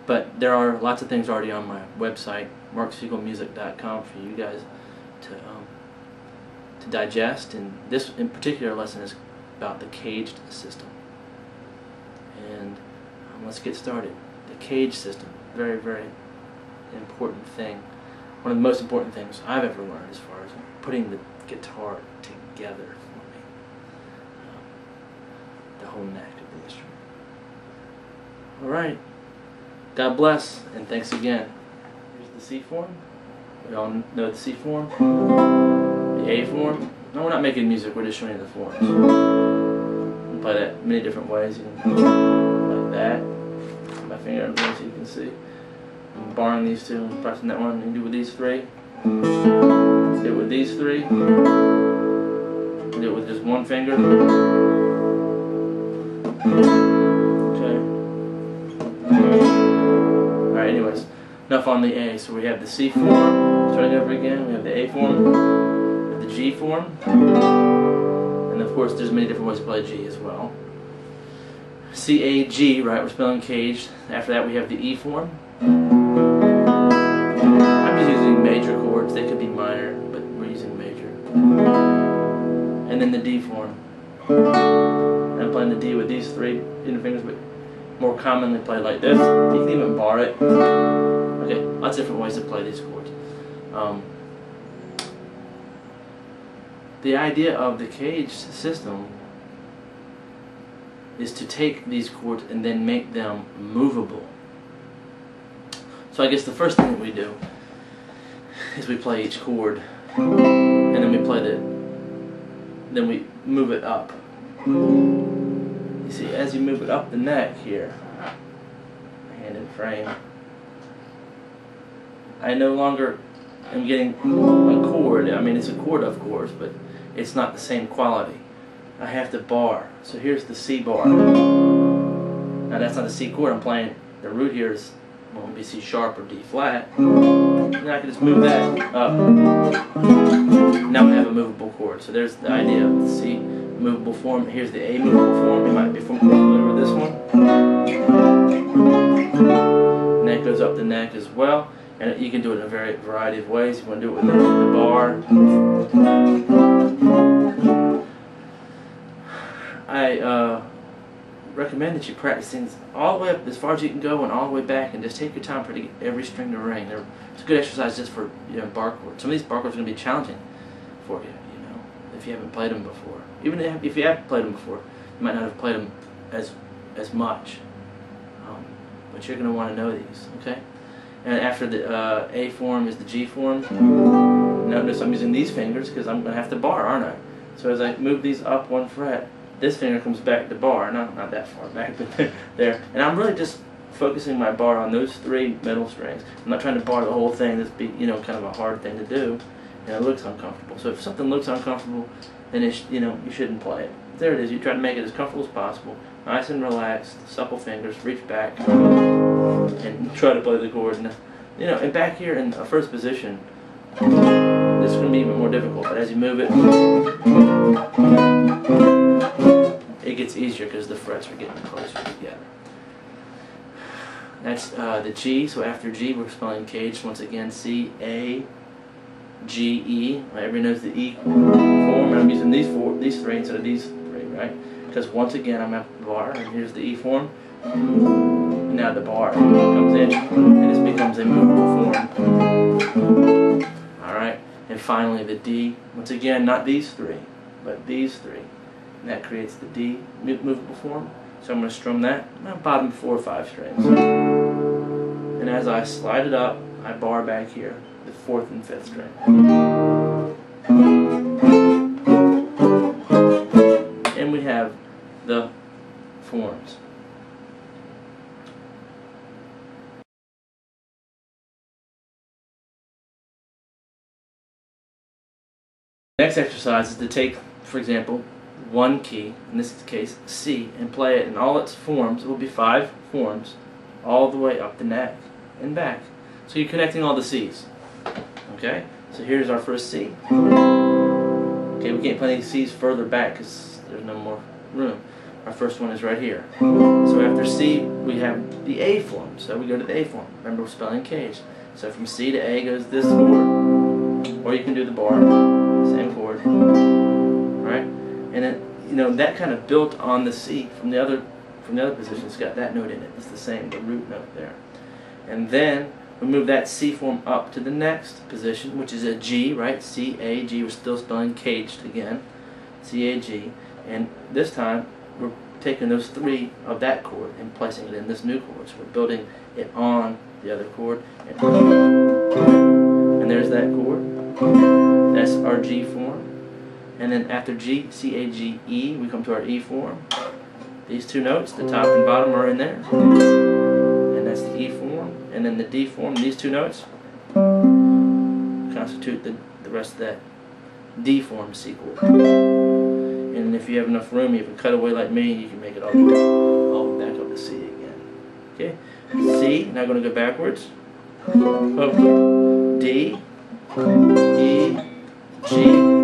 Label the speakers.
Speaker 1: But there are lots of things already on my website, marcsiegelmusic.com, for you guys to digest. And this in particular lesson is about the CAGED system. And let's get started. The CAGED system, very, very important thing. One of the most important things I've ever learned as far as putting the guitar together for me. The whole neck of the instrument. Alright. God bless, and thanks again. Here's the C form. We all know the C form. The A form. No, we're not making music, we're just showing you the forms. You can play that many different ways. You can like that. My finger on so you can see. I'm borrowing these two and pressing that one. You can do it with these three. Do it with these three. Do it with just one finger. Okay. Alright, anyways. Enough on the A. So we have the C form, starting over again. We have the A form, we have the G form. And of course there's many different ways to play G as well. C-A-G, right, we're spelling CAGED. After that we have the E form. I'm just using major chords, they could be minor, but we're using major. And then the D form. I'm playing the D with these three inner fingers, but more commonly played like this. You can even bar it. Okay, lots of different ways to play these chords. The idea of the CAGED system is to take these chords and then make them movable. So I guess the first thing that we do is we play each chord, and then we play then we move it up. You see, as you move it up the neck here, hand and frame, I no longer am getting a chord. I mean, it's a chord, of course, but it's not the same quality. I have to bar. So here's the C bar. Now that's not a C chord I'm playing. The root here is, won't be C sharp or D flat. Then I can just move that up. Now we have a movable chord. So there's the idea of the C movable form. Here's the A movable form. You might be familiar with this one. And that goes up the neck as well. And you can do it in a variety of ways. You want to do it with the bar. I recommend that you practice things all the way up as far as you can go and all the way back, and just take your time to get every string to ring. It's a good exercise just for bar chords. Some of these bar chords are going to be challenging for you, if you haven't played them before. Even if you have played them before, you might not have played them as much. But you're going to want to know these, okay? And after the A form is the G form. Notice I'm using these fingers because I'm going to have to bar, aren't I? So as I move these up one fret, this finger comes back to bar, not that far back, but there. And I'm really just focusing my bar on those three middle strings. I'm not trying to bar the whole thing. This be kind of a hard thing to do, and it looks uncomfortable. So if something looks uncomfortable, then you shouldn't play it. There it is. You try to make it as comfortable as possible, nice and relaxed, supple fingers. Reach back and try to play the chord. And and back here in the first position, this is going to be even more difficult. But as you move it, it gets easier because the frets are getting closer together. That's the G. So after G, we're spelling CAGED once again. C A G E. Right, everybody knows the E form. And I'm using these three instead of these three, right? Because once again, I'm at the bar, and here's the E form. Now the bar comes in, and this becomes a movable form. All right, and finally the D. Once again, not these three, but these three. And that creates the D movable form. So I'm going to strum that bottom 4 or 5 strings. And as I slide it up, I bar back here, the 4th and 5th string. And we have the forms. Next exercise is to take, for example, one key, in this case C, and play it in all its forms. It will be 5 forms all the way up the neck and back. So you're connecting all the C's. Okay? So here's our first C. Okay, we can't play any C's further back because there's no more room. Our first one is right here. So after C, we have the A form. So we go to the A form. Remember, we're spelling CAGED. So from C to A goes this chord, or you can do the bar, same chord, right? And then, you know, that kind of built on the C from the other position. It's got that note in it. It's the same, the root note there. And then we move that C form up to the next position, which is a G, right? C, A, G. We're still spelling CAGED again. C, A, G. And this time, we're taking those three of that chord and placing it in this new chord. So we're building it on the other chord. And there's that chord. That's our G form. And then after G, C, A, G, E, we come to our E form. These two notes, the top and bottom, are in there. And that's the E form. And then the D form, these two notes constitute the rest of that D form C chord. And if you have enough room, you can cut away like me, you can make it all the way back up to C again. Okay? C, now going to go backwards. D, E, G,